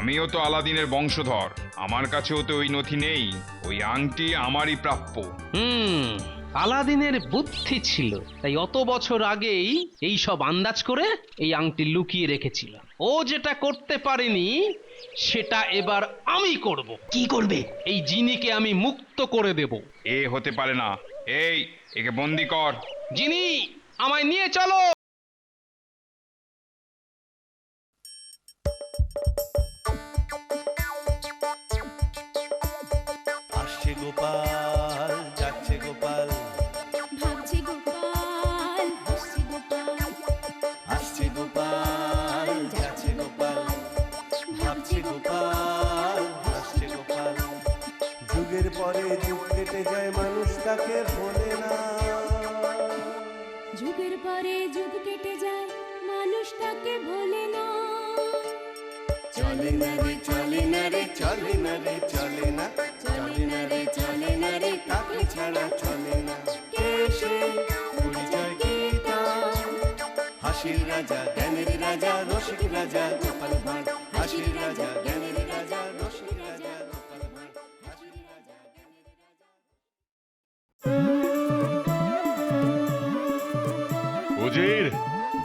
আমিও তো আলাদিনের বংশধর, আমার কাছেও তো ওই নথি নেই। ওই আংটি আমারই প্রাপ্য। আলাদিনের বুদ্ধি ছিল, তাই অত বছর আগেই এই সব আন্দাজ করে এই আংটি লুকিয়ে রেখেছিল। ও যেটা করতে পারেনি সেটা এবার আমি করব। কি করবে? এই জিনিকে আমি মুক্ত করে দেব। এ হতে পারে না। এই, একে বন্দি কর। জিনি, আমায় নিয়ে চলো। আসছে গোপাল, যাচ্ছে গোপাল, ভাবছে গোপাল, হাসছে গোপাল, আসছে গোপাল, যাচ্ছে গোপাল, ভাবছে গোপাল, হাসছে গোপাল। যুগের পরে যুগ কেটে যায়, মানুষ তাকে ভোলে না। যুগের পরে যুগ কেটে যায়, মানুষ তাকে ভোলে না। চলে না রে, চলে না রে, চলে না রে, চলে না, চলে না রে, চলে না রে, তাকে ছাড়া চলে না। কে সে? পরিচয় কি তার? হাসির রাজা, জ্ঞানের রাজা, রসিক রাজা গোপাল ভাঁড়। হাসির রাজা, জ্ঞানের রাজা, রসিক রাজা গোপাল ভাঁড়। হাসির রাজা, জ্ঞানের রাজা। উজির,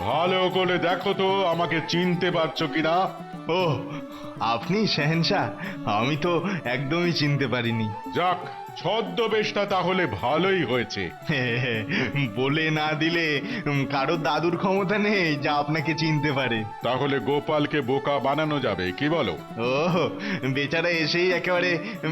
ভালো করে দেখো তো আমাকে চিনতে পারছো কিনা। ও, আপনি শেহেনশাহ? আমি তো একদমই চিনতে পারিনি। যাক, ছদ্মবেশটা তাহলে ভালোই হয়েছে। বলে না দিলে কারো দাদুর ক্ষমতা নেই যা আপনাকে চিনতে পারে। তাহলে গোপালকে বোকা বানানো যাবে, কি বলো? ও, বেচারা এসেই একেবারে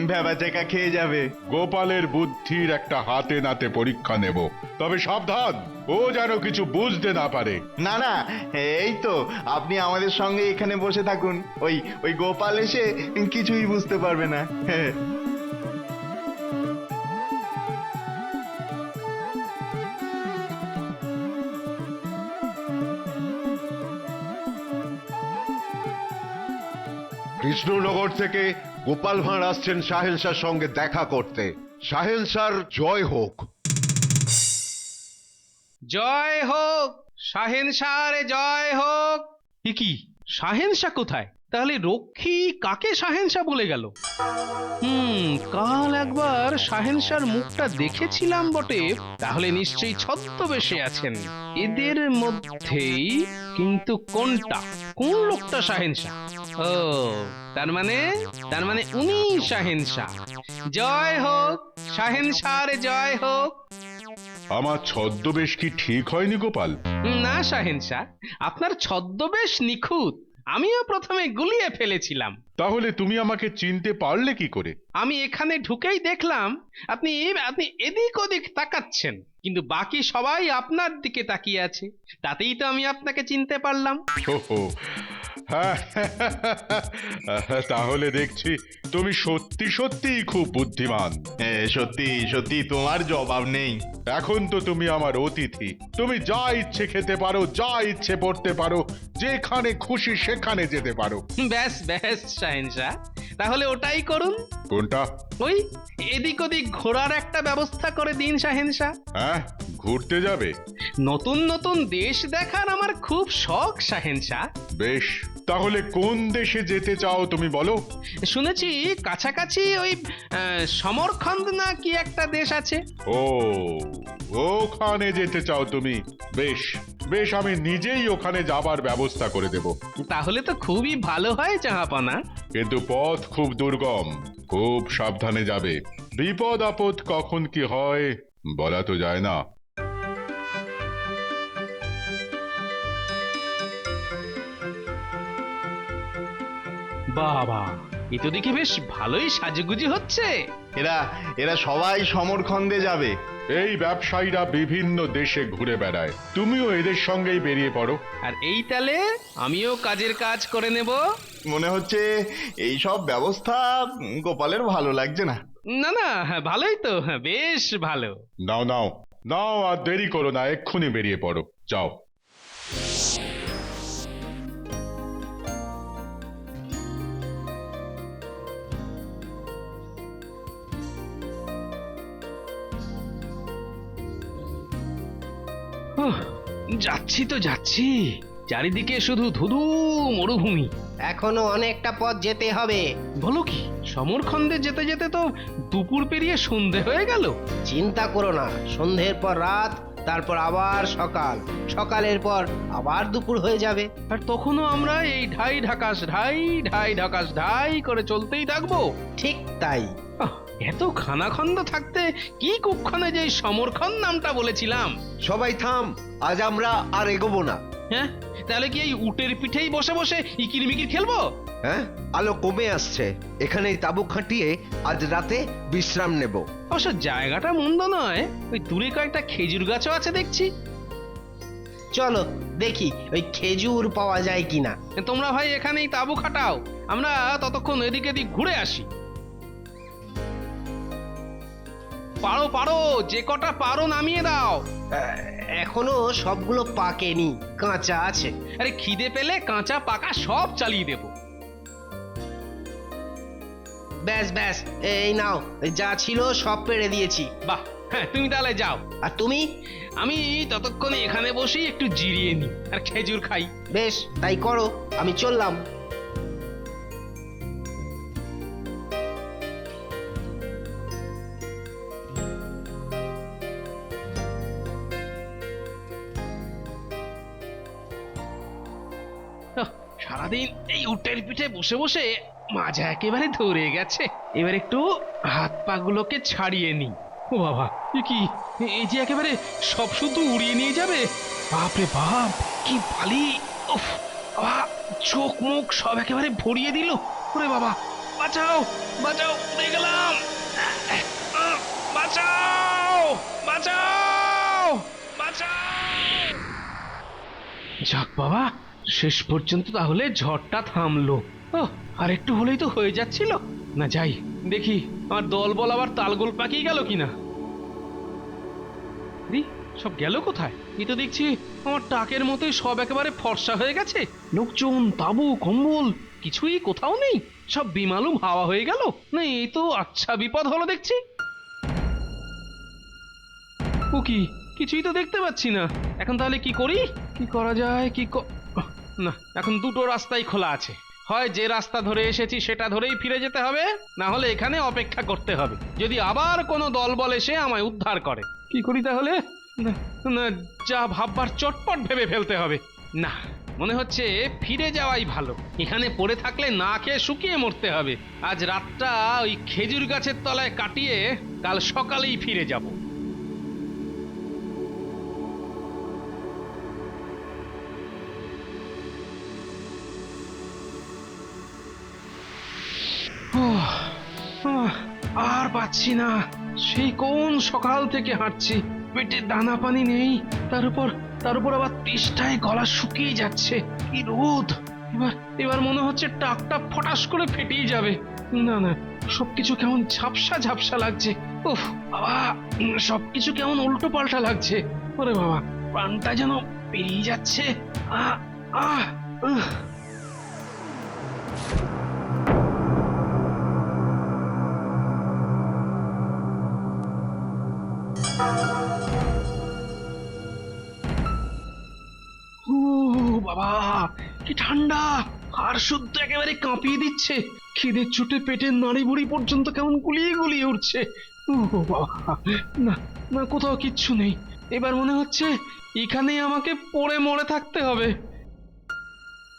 ভ্যাবাচাকা খেয়ে যাবে। গোপালের বুদ্ধির একটা হাতে নাতে পরীক্ষা নেব, তবে সাবধান, ও যেন কিছু বুঝতে না পারে। না না, এই তো আপনি আমাদের সঙ্গে এখানে বসে থাকুন, ওই ওই গোপাল এসে কিছুই বুঝতে পারবে না। কৃষ্ণনগর থেকে গোপাল ভাঁড় আসছেন সাহেল শাহর সঙ্গে দেখা করতে। সাহেল শাহর জয় হোক। জয় হোক, শাহেনশাহরে জয় হোক। কি শাহেনশাহ কোথায়? তাহলে রক্ষী কাকে শাহেনশাহ বলে গেল? কাল একবার শাহেনশাহর মুখটা দেখেছিলাম বটে, তাহলে নিশ্চয়ই ছদ্মবেশে আছেন এদের মধ্যেই। কিন্তু কোনটা, কোন লোকটা শাহেনশাহ? ও, তার মানে উনি শাহেনশাহ। জয় হোক, শাহেনশাহরে জয় হোক। আমার ছদ্মবেশ কি ঠিক হয়নি গোপাল? না শাহেনশাহ, আপনার ছদ্মবেশ নিখুঁত। আমিও প্রথমে গুলিয়ে ফেলেছিলাম। তাহলে তুমি আমাকে চিনতে পারলে কি করে? আমি এখানে ঢুকেই দেখলাম আপনি আপনি এদিক ওদিক তাকাচ্ছেন, কিন্তু বাকি সবাই আপনার দিকে তাকিয়ে আছে। তাতেই তো আমি আপনাকে চিনতে পারলাম। ওহো, হ্যাঁ, তাহলে দেখছি তুমি সত্যি সত্যি খুব বুদ্ধিমান। সত্যি সত্যি তোমার জবাব নেই। এখন তো তুমি আমার অতিথি, তুমি যা ইচ্ছে খেতে পারো, যা ইচ্ছে পড়তে পারো, যেখানে খুশি সেখানে যেতে পারো। ব্যাস ব্যাস শাহেনশাহ, তাহলে ওটাই করুন। কোনটা? ওই এদিক ওদিক ঘোরার একটা ব্যবস্থা করে দিন শাহেনশাহ। হ্যাঁ, ঘুরতে যাবে? নতুন নতুন দেশ দেখার আমার খুব শখ শাহেনশাহ। বেশ, তাহলে কোন দেশে যেতে চাও তুমি বলো। শুনেছি কাছাকাছি ওই সমরখন্দ না কি একটা দেশ আছে। ও, ওখানে যেতে চাও তুমি? বেশ বেশ, আমি নিজেই ওখানে যাবার ব্যবস্থা করে দেব। তাহলে তো খুবই ভালো হয় জাহাপনা। কিন্তু পথ খুব দুর্গম, খুব সাবধানে যাবে। বিপদ আপদ কখন কি হয় বলা তো যায় না। বাবা, এ তো দেখি বেশ ভালোই সাজুগুজি হচ্ছে। এরা এরা সবাই সমরখন্দে যাবে। এই ব্যবসায়ীরা বিভিন্ন দেশে ঘুরে বেড়ায়, তুমিও এদের সঙ্গেই বেরিয়ে পড়ো। আর এই তালে আমিও কাজের কাজ করে নেব। মনে হচ্ছে এই সব ব্যবস্থা গোপালের ভালো লাগছে না। না না, ভালোই তো, বেশ ভালো। নাও নাও নাও, আর দেরি করো না, এক্ষুনি বেরিয়ে পড়ো, যাও। যাচ্ছি তো যাচ্ছি, চারিদিকে শুধু ধুধু মরুভূমি। এখনো অনেকটা পথ যেতে হবে। বলো কি, সমরখন্দে যেতে যেতে তো দুপুর পেরিয়ে সন্ধে হয়ে গেল। চিন্তা করো না, সন্ধ্যের পর রাত, তারপর আবার সকাল, সকালের পর আবার দুপুর হয়ে যাবে। আর তখনও আমরা এই ঢাই ঢাকাস ঢাই ঢাই ঢাকাস ঢাই করে চলতেই থাকবো। ঠিক তাই। আহ, এত খানাখন্দ থাকতে কি কুক্ষণে যে এই সমরখন্দ নামটা বলেছিলাম। সবাই থাম, আজ আমরা আর এগোবো না। হ্যাঁ, তাহলে কি এই উটের পিঠেই বসে বসে ইকির মিকির খেলবো? হ্যাঁ, আলো কমে আসছে, এখানেই তাঁবু খাটিয়ে আজ রাতে বিশ্রাম নেব। অবশ্য জায়গাটা মন্দ নয়, ওই দূরে কয়েকটা খেজুর গাছও আছে দেখছি। চলো দেখি ওই খেজুর পাওয়া যায় কিনা। তোমরা ভাই এখানেই তাঁবু খাটাও, আমরা ততক্ষণ এদিক এদিক ঘুরে আসি। পারো পারো, যে কটা পারো নামিয়ে দাও। এখনো সবগুলো পাকেনি, কাঁচা আছে। আরে খিদে পেলে কাঁচা পাকা সব চালিয়ে দেবো। ব্যাস ব্যাস, এই নাও, যা ছিল সব পেড়ে দিয়েছি। বাহ, হ্যাঁ তুমি তাহলে যাও, আর তুমি? আমি ততক্ষণে এখানে বসেই একটু জিরিয়ে নিই আর খেজুর খাই। বেশ, তাই করো, আমি চললাম। আহ, সারাদিন এই উটের পিঠে বসে বসে মাজা একেবারে ধরে গেছে। এবার একটু হাত পা গুলোকে ছাড়িয়ে নি। ও বাবা, এ কি, এই যে একেবারে সব শুধু উড়িয়ে নিয়ে যাবে। বাপরে বাপ, কি বালি! উফ, বাবা, চোখ মুখ সব একেবারে ভরিয়ে দিল। ওরে বাবা, বাঁচাও বাঁচাও, উড়ে গেলাম। বাঁচাও বাঁচাও বাঁচাও! যাক বাবা, শেষ পর্যন্ত তাহলে ঝড়টা থামলো। আর একটু হলেই তো হয়ে যাচ্ছিল। না যাই দেখি আমার দল বল আবার তালগোল পাকিয়ে গেল কিনা। সব গেল কোথায়? এই তো দেখছি আমার টাকের মতোই সব একেবারে ফর্সা হয়ে গেছে। লোকজন, তাবু, কম্বল কিছুই কোথাও নেই, সব বিমালুম হাওয়া হয়ে গেল। না এই তো আচ্ছা বিপদ হলো দেখছি। ও কি, কিছুই তো দেখতে পাচ্ছি না। এখন তাহলে কি করি? কি করা যায়? না, এখন দুটো রাস্তাই খোলা আছে। হয় যে রাস্তা ধরে এসেছি সেটা ধরেই ফিরে যেতে হবে, না হলে এখানে অপেক্ষা করতে হবে যদি আবার কোনো দলবল এসে আমায় উদ্ধার করে। কি করি তাহলে? না না, যা ভাববার চটপট ভেবে ফেলতে হবে। না, মনে হচ্ছে ফিরে যাওয়াই ভালো। এখানে পড়ে থাকলে না খেয়ে শুকিয়ে মরতে হবে। আজ রাতটা ওই খেজুর গাছের তলায় কাটিয়ে কাল সকালেই ফিরে যাব। আর পাচ্ছি না, সেই কোন সকাল থেকে হাঁটছি, পেটে দানা পানি নেই, তার উপর আবার তেষ্টায় গলা শুকিয়ে যাচ্ছে। কি রোদ! এবার মনে হচ্ছে টাকটা ফটাস করে ফেটেই যাবে। না না, সবকিছু কেমন ঝাপসা ঝাপসা লাগছে। উফ বাবা, সবকিছু কেমন উল্টো পাল্টা লাগছে। ওরে বাবা, প্রাণটা যেন পেরিয়ে যাচ্ছে। আহ আহ আহ বাবা, কি ঠান্ডা! আর শুদ্ধ একেবারে কাঁপিয়ে দিচ্ছে। খিদের চোটে পেটের নাড়ি বুড়ি পর্যন্ত কেমন গুলিয়ে গুলিয়ে উঠছে। ও বাবা, না না, কোথাও কিচ্ছু নেই। এবার মনে হচ্ছে এখানেই আমাকে পড়ে মরে থাকতে হবে।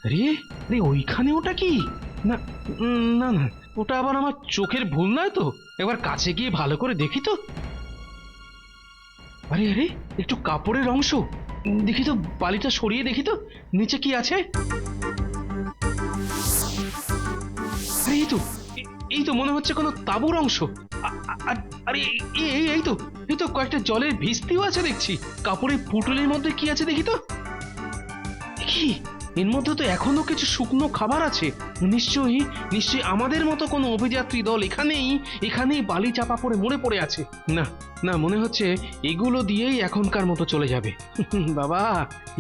আরে আরে, ওইখানে ওটা কি? না না না, ওটা আবার আমার চোখের ভুল নয় তো? একবার কাছে গিয়ে ভালো করে দেখি তো। আরে আরে, একটু কাপড়ের অংশ দেখি তো, বালিটা সরিয়ে দেখি তো নিচে কি আছে। আরে এই তো মনে হচ্ছে কোনো তাঁবুর অংশ। আরে এই তো কয়েকটা জলের ভিস্তিও আছে দেখছি। কাপড়ের পুটুলির মধ্যে কি আছে দেখি তো। কি, এর মধ্যে তো এখনো কিছু শুকনো খাবার আছে। নিশ্চয়ই আমাদের মতো কোনো অভিযাত্রী দল এখানেই বালি চাপা পড়ে মরে পড়ে আছে। না না, মনে হচ্ছে এগুলো দিয়েই এখনকার মতো চলে যাবে। বাবা,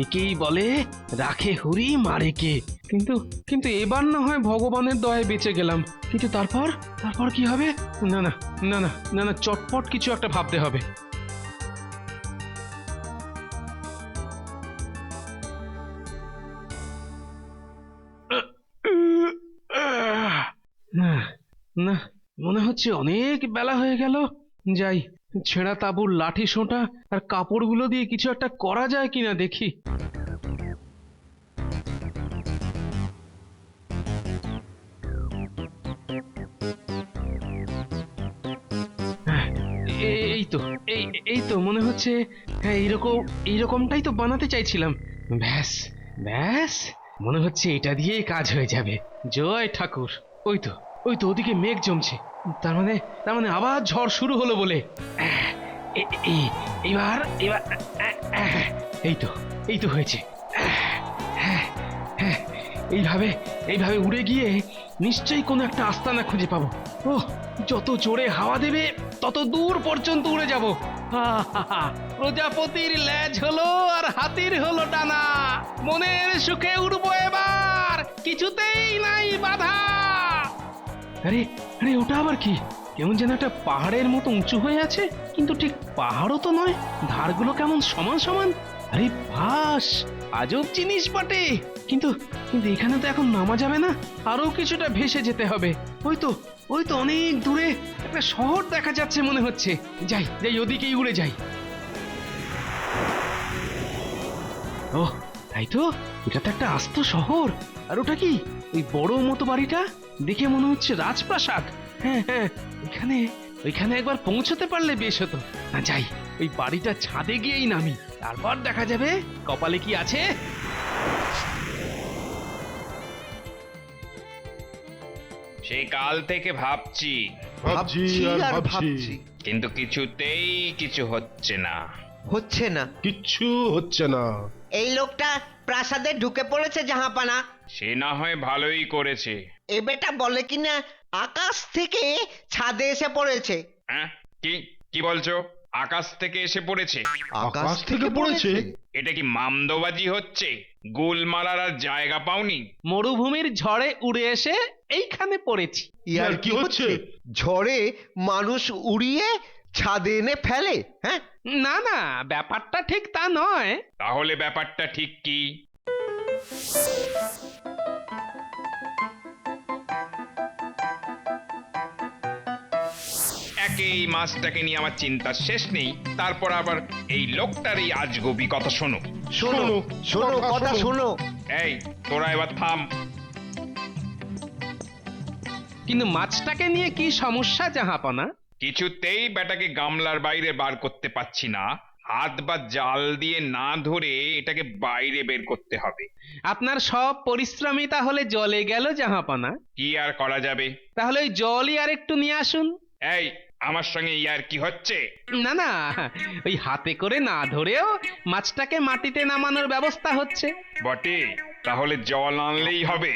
একেই বলে রাখে হরি মারে কে। কিন্তু এবার না হয় ভগবানের দয়ায় বেঁচে গেলাম, কিন্তু তারপর কি হবে? না না না না না না, চটপট কিছু একটা ভাবতে হবে। না না, মনে হচ্ছে অনেক বেলা হয়ে গেল। যাই, ছেঁড়া তাঁবুর লাঠি সোঁটা আর কাপড়গুলো দিয়ে কিছু একটা করা যায় কিনা দেখি। এই তো, এই তো মনে হচ্ছে। হ্যাঁ, এইরকমটাই তো বানাতে চাইছিলাম। ব্যাস ব্যাস, মনে হচ্ছে এটা দিয়েই কাজ হয়ে যাবে। জয় ঠাকুর। ওই তো ওদিকে মেঘ জমছে। তার মানে আবার ঝড় শুরু হলো বলে। এবার এবার এই তো হয়েছে। এইভাবে উড়ে গিয়ে নিশ্চয়ই কোনো একটা আস্তানা খুঁজে পাবো। ওহ, যত জোরে হাওয়া দেবে তত দূর পর্যন্ত উড়ে যাব। প্রজাপতির লেজ হলো আর হাতির হলো ডানা, মনের সুখে উড়বো এবার, কিছুতেই নাই বাধা। আরে আরে, ওটা আবার কি? কেমন যেন একটা পাহাড়ের মতো উঁচু হয়ে আছে, কিন্তু ঠিক পাহাড়ও তো নয়, ধারগুলো কেমন সমান সমান। আরে বাস, আজব জিনিস বটে। কিন্তু এখানে তো এখন নামা যাবে না, আরো কিছুটা ভেসে যেতে হবে। ওই তো অনেক দূরে একটা শহর দেখা যাচ্ছে মনে হচ্ছে। যাই ওদিকেই উড়ে যাই। ও তাই তো, এটা তো একটা আস্ত শহর। আর ওটা কি, ওই বড় মতো বাড়িটা দেখে মনে হচ্ছে রাজপ্রাসাদ। হ্যাঁ, ওইখানে একবার পৌঁছতে পারলে বেশ হতো। না, যাই, ওই বাড়িটা ছাদে গিয়েই নামি, তারপর দেখা যাবে কপালে কি আছে। সেই কাল থেকে ভাবছি, ভাবছি আর ভাবছি, কিন্তু কিছুতেই কিছু হচ্ছে না। হচ্ছে না? কিচ্ছু হচ্ছে না। এই লোকটা প্রাসাদে ঢুকে পড়েছে জাহাপানা। সে না হয় ভালোই করেছে। এ বেটা বলে কিনা আকাশ থেকে ছাদে এসে পড়েছে। হ্যাঁ, কি বলছো? আকাশ থেকে এসে পড়েছে? আকাশ থেকে পড়েছে? এটা কি মামদোবাজি হচ্ছে? গোল মারার আর জায়গা পাওনি? মরুভূমির ঝড়ে উড়ে এসে এইখানে পড়েছি। ইয়ার কি হচ্ছে? ঝড়ে মানুষ উড়িয়ে ছাদে এনে ফেলে? হ্যাঁ, না, ব্যাপারটা ঠিক তা নয়। তাহলে ব্যাপারটা ঠিক কি? এই মাছটাকে নিয়ে আমার চিন্তা শেষ নেই, তারপর আবার এই লোকটার এই আজগবি কথা শোনো। শোনো কথা শোনো। এই, তোরা এবার থাম। কিন্তু মাছটাকে নিয়ে কি সমস্যা জাহাপনা? কিছুতেই বেটাকে গামলার বাইরে বার করতে পারছি না। হাত বা জাল দিয়ে না ধরে এটাকে বাইরে বের করতে হবে। আপনার সব পরিশ্রমই তাহলে জলে গেল জাহাপনা। কি আর করা যাবে? তাহলে ওই জলই আর একটু নিয়ে আসুন। এই, আমার সঙ্গে ইয়ার কি হচ্ছে? না, ওই হাতে করে না ধরেও মাছটাকে মাটিতে নামানোর ব্যবস্থা হচ্ছে। বটে, তাহলে জল আনলেই হবে।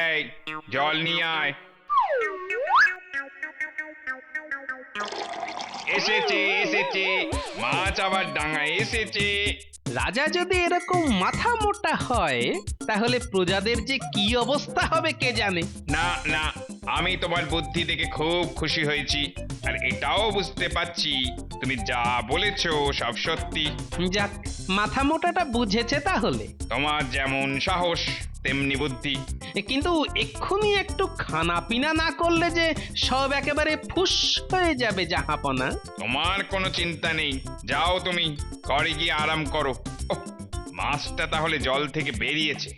এই, জল নিয়ে আয়। এসেছে, মাছ আবার ডাঙায় এসেছে। রাজা যদি এরকম মাথা মোটা হয়, তাহলে প্রজাদের যে কি অবস্থা হবে কে জানে। না, আমি তোমার বুদ্ধি দেখে খুব খুশি হয়েছি, আর এটাও বুঝতে পারছি তুমি যা বলেছো সব সত্যি। যাক, মাথা মোটাটা বুঝেছে তাহলে। তোমার যেমন সাহস তেমনি বুদ্ধি। কিন্তু এক্ষুনি একটু খানা পিনা না করলে যে সব একেবারে ফুস হয়ে যাবে জাহাপনা। তোমার কোনো চিন্তা নেই, যাও তুমি ঘরে গিয়ে আরাম করো। ওহ, মাছটা তাহলে জল থেকে বেরিয়েছে।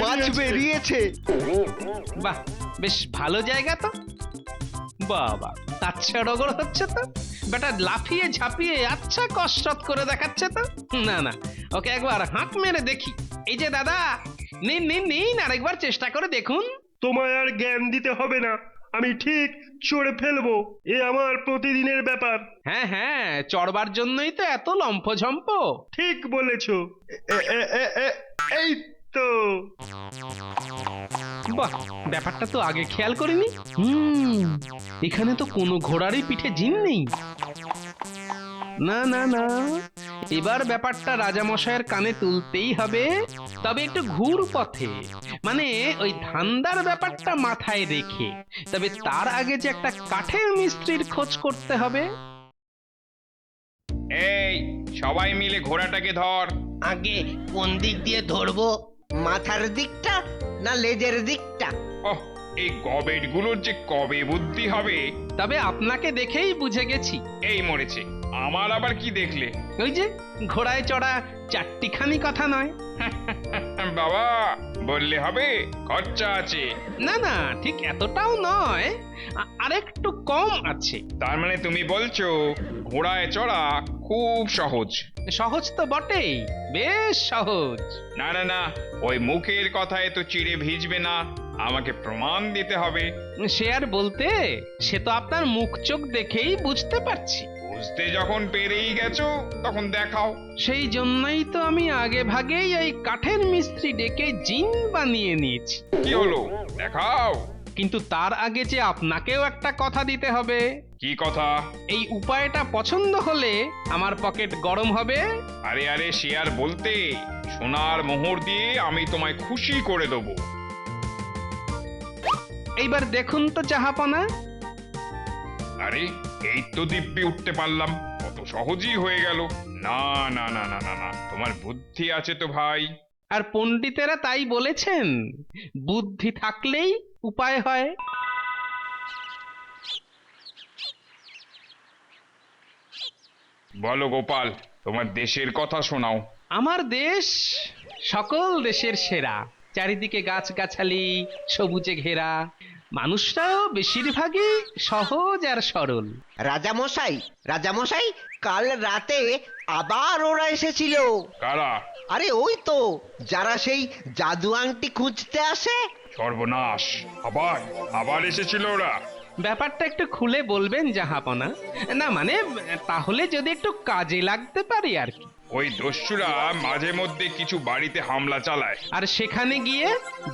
মাছ বেরিয়েছে। বাহ, বেশ ভালো জায়গা তো। বাবা, আচ্ছা রগড় হচ্ছে তো। বেটা লাফিয়ে ঝাঁপিয়ে আচ্ছা কসরত করে দেখাচ্ছে তো। না, ওকে একবার হাঁক মেরে দেখি। এই যে দাদা, নিন আরেকবার চেষ্টা করে দেখুন। তোমায় আর জ্ঞান দিতে হবে না, আমি ঠিক চড়ে ফেলবো। এ আমার প্রতিদিনের ব্যাপার। হ্যাঁ, চড়বার জন্যই তো এত লম্ফঝম্প। ঠিক বলেছো। এই তো। বাহ, ব্যাপারটা তো আগে খেয়াল করিনি। এখানে তো কোনো ঘোড়ারই পিঠে জিন নেই। না, এবার ব্যাপারটা রাজামশাইয়ের কানে তুলতেই হবে, তবে একটু ঘুর পথে, মানে ওই ধান্দার ব্যাপারটা মাথায় রেখে। তবে তার আগে যে একটা কাঠের মিস্ত্রির খোঁজ করতে হবে। এই, সবাই মিলে ঘোড়াটাকে ধর। আগে কোন দিক দিয়ে ধরবো? মাথার দিকটা না লেজের দিকটা? ওহ, এই গবেটগুলোর যে কবে বুদ্ধি হবে। তবে আপনাকে দেখেই বুঝে গেছি। এই মরেছে, আমার আবার কি দেখলে? ওই যে ঘোড়ায় চড়া চারটিখানি কথা নয়। বাবা, বললে হবে, খরচা আছে। না না, ঠিক এতটাও নয়, আরেকটু কম আছে। তার মানে তুমি বলছো ঘোড়ায় চড়া খুব সহজ? সহজ তো বটেই, বেশ সহজ। না না না, ওই মুখের কথায় তো চিড়ে ভিজবে না, আমাকে প্রমাণ দিতে হবে। সে আর বলতে, সে তো আপনার মুখ চোখ দেখেই বুঝতে পারছি। বুঝতে যখন পেরেই গেছো তখন দেখাও। সেই জন্যই তো আমি আগে ভাগেই এই কাঠের মিস্ত্রি ডেকে জিন বানিয়ে নিয়েছি। কি হলো, দেখাও। কিন্তু তার আগে যে আপনাকেও একটা কথা দিতে হবে। কি কথা? এই উপায়টা পছন্দ হলে আমার পকেট গরম হবে। আরে আরে, সে আর বলতে, সোনার মোহর দিয়ে আমি তোমায় খুশি করে দেবো। এইবার দেখুন তো জাহাপনা। আরে, এই তো দিব্যি উঠতে পারলাম, কত সহজই হয়ে গেল। না না না না না না, তোমার বুদ্ধি আছে তো ভাই। আর পণ্ডিতেরা তাই বলেছেন, বুদ্ধি থাকলেই উপায় হয়। বলো গোপাল, তোমার দেশের কথা শোনাও। আমার দেশ সকল দেশের সেরা। চারিদিকে গাছগাছালি, সবুজে ঘেরা। মানুষরাও বেশিরভাগই সহজ আর সরল। রাজামশাই, রাজামশাই, কাল রাতে আবার ওরা এসেছিল। কারা? আরে ওই তো, যারা সেই জাদু আংটি খুঁজতে আসে। সর্বনাশ, আবার আবার এসেছিল ওরা? ব্যাপারটা একটু খুলে বলবেন জাহাপনা? না মানে, তাহলে যদি একটু কাজে লাগতে পারি আর কি। ওই দস্যুরা মাঝে মধ্যে কিছু বাড়িতে হামলা চালায়, আর সেখানে গিয়ে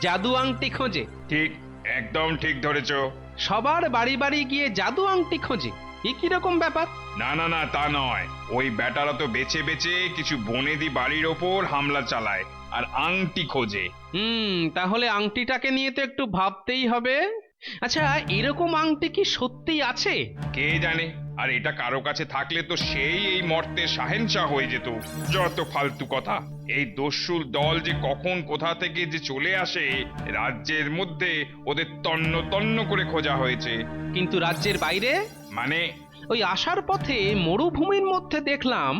জাদু আংটি খোঁজে। ঠিক, একদম ঠিক ধরেছ। সবার বাড়ি বাড়ি গিয়ে জাদু আংটি খোঁজে, এ কিরকম ব্যাপার? না না না, তা নয়। ওই বেটারা তো বেছে বেছে কিছু বনেদি বাড়ির ওপর হামলা চালায় আর আংটি খোঁজে। তাহলে আংটিটাকে নিয়ে তো একটু ভাবতেই হবে। আচ্ছা, এরকম আংটি কি সত্যি আছে? কে জানে, আর এটা কারো কাছে থাকলে তো সেই এই মর্তের শাহেনশাহ হয়ে যেত। যত ফালতু কথা। এই দস্যুর দল যে কখন কোথা থেকে যে চলে আসে, রাজ্যের মধ্যে ওদের তন্ন তন্ন করে খোঁজা হয়েছে। কিন্তু রাজ্যের বাইরে? মানে? ওই আসার পথে মরুভূমির মধ্যে দেখলাম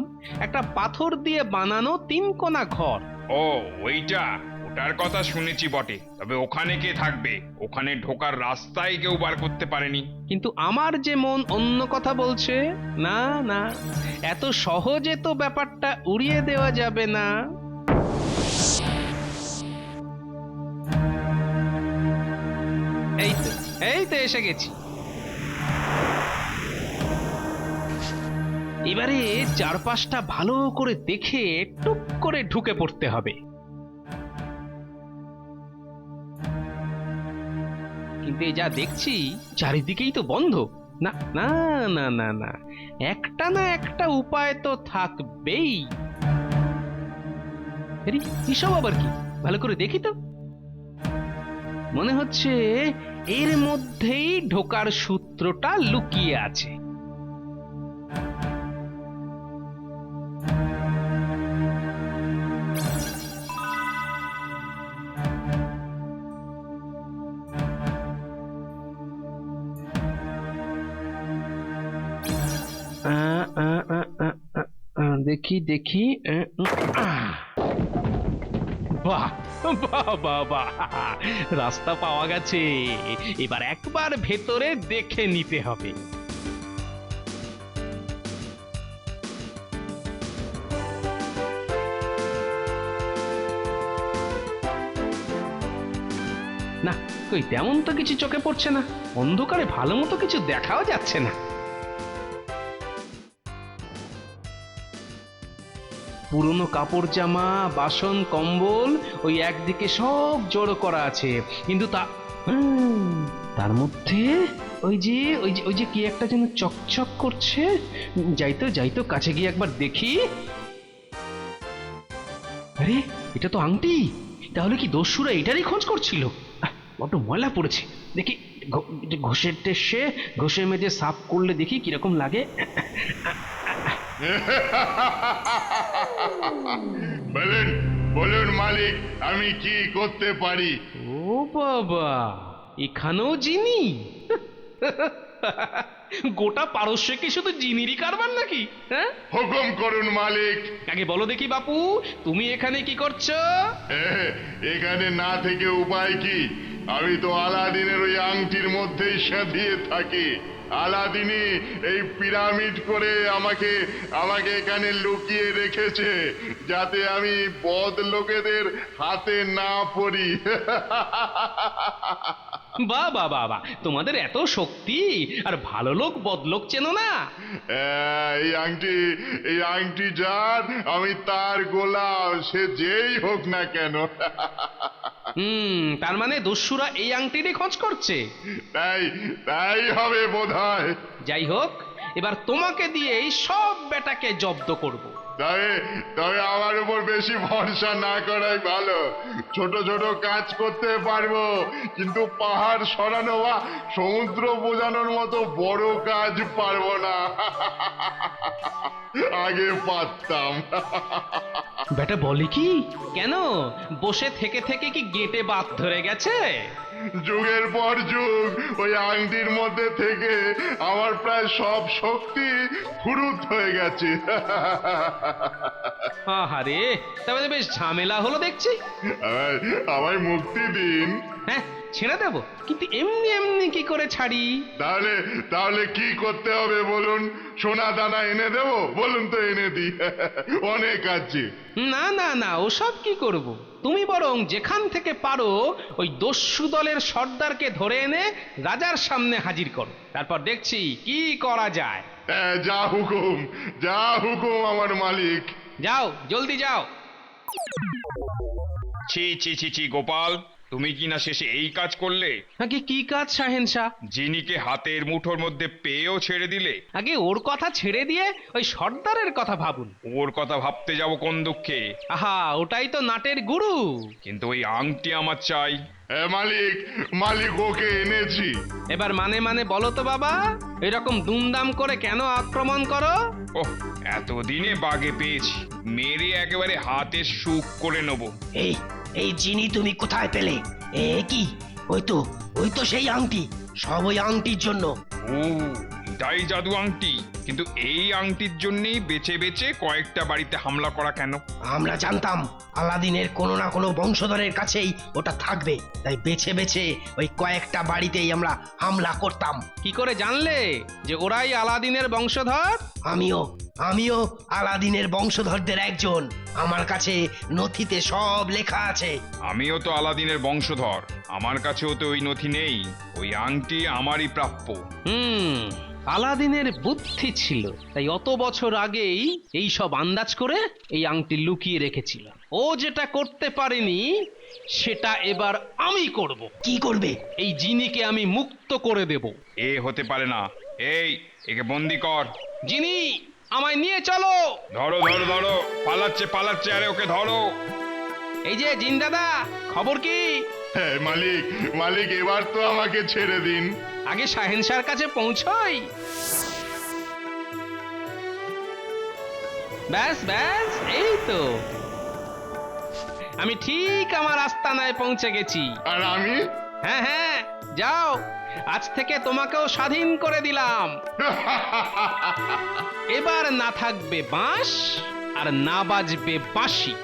একটা পাথর দিয়ে বানানো 3 কোণা ঘর। ও, ওইটা, ওটার কথা শুনেছি বটে, তবে ওখানে কে থাকবে? ওখানে ঢোকার রাস্তায় কেউ বার করতে পারেনি। কিন্তু আমার যে মন অন্য কথা বলছে। না না, এত সহজে তো ব্যাপারটা উড়িয়ে দেওয়া যাবে না। এই তো এসে গেছি। এবারে চারপাশটা ভালো করে দেখে টুক করে ঢুকে পড়তে হবে। কিন্তু এই যা দেখছি, চারিদিকেই তো বন্ধ। না না না না না, একটা না একটা উপায় তো থাকবেই। এসব আবার কি? ভালো করে দেখি তো। মনে হচ্ছে এর মধ্যেই ঢোকার সূত্রটা লুকিয়ে আছে। দেখি দেখি, বাহ বাহ বাহ বাহ, রাস্তা পাওয়া গেছে। এবার একবার ভেতরে দেখে নিতে হবে। না, কই তেমন তো কিছু চোখে পড়ছে না। অন্ধকারে ভালো মতো কিছু দেখাও যাচ্ছে না। পুরনো কাপড় জামা, বাসন, কম্বল ওই একদিকে সব জড়ো করা আছে। কিন্তু তার মধ্যে ওই যে কি একটা যেন চকচক করছে। যাইতো কাছে গিয়ে একবার দেখি। আরে, এটা তো আংটি। তাহলে কি দস্যুরা এটারই খোঁজ করছিল? বড্ড ময়লা পড়েছে, দেখি ঘষে টেসে ঘষে মেজে সাফ করলে দেখি কিরকম লাগে। বলুন বলুন মালিক, আমি কি করতে পারি? ও বাবা, এখানেও জিনি? গোটা পারস্যে কি শুধু জিনিরই কারবার নাকি? হ্যাঁ, হুকুম করুন মালিক। আগে বলো দেখি বাপু, তুমি এখানে কি করছো? এখানে না থেকে উপায় কি? আমি তো আলাদিনের ওই আংটির মধ্যেই সাঁধিয়ে থাকি। আলাদিনই এই পিরামিড করে আমাকে এখানে লুকিয়ে রেখেছে, যাতে আমি বদ লোকেদের হাতে না পড়ি। বাহ বাহ বাহ বাহ, তোমাদের এত শক্তি, আর ভালো লোক বদলোক চেনো না? এই আংটি যার, আমি তার গোলাম, সে যেই হোক না কেন। তার মানে দস্যুরা এই আংটিরই খোঁজ করছে? তাই হবে বোধহয়। যাই হোক, এবার তোমাকে দিয়েই সব বেটাকে জব্দ করব। তবে আমার উপর বেশি ভরসা না করাই ভালো। ছোট ছোট কাজ করতে পারবো, কিন্তু পাহাড় সরানো বা সমুদ্র বোঝানোর মতো বড় কাজ পারবো না। আগে পারতাম। বেটা বলে কি? কেন, বসে থেকে থেকে কি গেটে বাত ধরে গেছে? যুগের পর যুগ ওই আংটির মধ্যে থেকে আমার প্রায় সব শক্তি ফুরুত হয়ে গেছে। আহারে, তাহলে বেশ ঝামেলা হলো দেখছি। আমায় মুক্তি দিন। হ্যাঁ, ছেড়ে দেবো, কিন্তু এমনি এমনি কি করে ছাড়ি? তাহলে কি করতে হবে বলুন? সোনা দানা এনে দেবো? বলুন তো এনে দিই, অনেক আছে। না না না, ওসব কি করব? তুমি বরং যেখান থেকে পারো ওই দস্যু দলের সর্দারকে ধরে এনে রাজার সামনে হাজির করো, তারপর দেখছি কি করা যায়। যা হুকুম আমার মালিক। যাও, জলদি যাও। ছি ছি ছি ছি গোপাল, তুমি কি না শেষে এই কাজ করলে? আগে কি কাজ শাহেনশাহ? জিনিকে হাতের মুঠোর মধ্যে পেয়েও ছেড়ে দিলে। আগে ওর কথা ছেড়ে দিয়ে ওই সর্দারের কথা ভাবুন। ওর কথা ভাবতে যাব কোন দুঃখে? আহা, ওটাই তো নাটের গুরু। কিন্তু ওই আংটি আমার চাই। মালিক ওকে এনেছি। এবার মানে বলো তো বাবা, এরকম দুমদাম করে কেন আক্রমণ করো? ওহ, এতদিনে বাগে পেয়েছি, মেরে একেবারে হাতের সুখ করে নেবো। এই জিনি তুমি কোথায় পেলে? কি ওই তো সেই আংটি, সব ওই আংটির জন্য। ও, এটাই জাদু আংটি? কিন্তু এই আংটির জন্যই বেছে বেছে কয়েকটা বাড়িতে হামলা করা কেন? আমরা জানতাম আলাদিনের কোনো না কোনো বংশধরের কাছেই ওটা থাকবে, তাই বেছে বেছে ওই কয়েকটা বাড়িতেই আমরা হামলা করতাম। কি করে জানলে যে ওরাই আলাদিনের বংশধর? আমিও আলাদিনের বংশধরদের একজন। আমার কাছে নথিতে সব লেখা আছে। আমিও তো আলাদিনের বংশধর, আমার কাছেও তো ওই নথি নেই। ওই আংটি আমারই প্রাপ্য। আলাদিনের বুদ্ধি ছিল, তাই অত বছর আগেই এই সব আন্দাজ করে এই আংটি লুকিয়ে রেখেছিল। ও যেটা করতে পারেনি সেটা এবার আমি করব। কি করবে? এই জিনিকে আমি মুক্ত করে দেব। এ হতে পারে না, একে বন্দি কর। জিনি, আমায় নিয়ে চলো। ধরো, পালাচ্ছে, আরে ওকে ধরো। এই যে জিন দাদা, খবর কি? মালিক এবার তো আমাকে ছেড়ে দিন। আগে শাহেনশাহর কাছে পৌঁছই। ব্যাস, এই তো আমি ঠিক আমার আস্তানায় পৌঁছে গেছি। আর আমি? হ্যাঁ, যাও, আজ থেকে তোমাকেও স্বাধীন করে দিলাম। এবার না থাকবে বাঁশ, আর না বাজবে বাঁশি।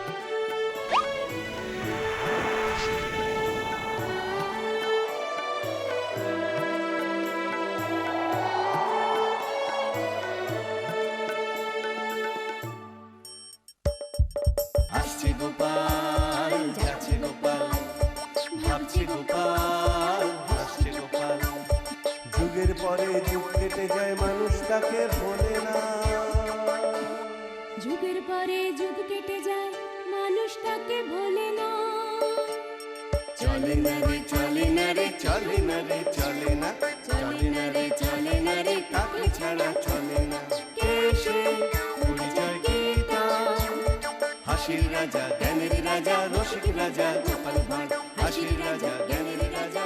আসছে গোপাল, যাচ্ছে গোপাল, ভাবছে গোপাল, হাসছে গোপাল। যুগের পরে যুগ কেটে যায়, মানুষ তাকে ভোলে না। যুগের পরে যুগ কেটে যায়, মানুষ তাকে ভোলে না। চলে না রে চলে না রে চলে না রে চলে না, চলে না রে চলে না রে তাকে ছাড়া চলে না। কে সে? পরিচয় কি তার? হাসির রাজা, জ্ঞানের রাজা, রসিক রাজা গোপাল ভাঁড়। হাসির রাজা, জ্ঞানের রাজা।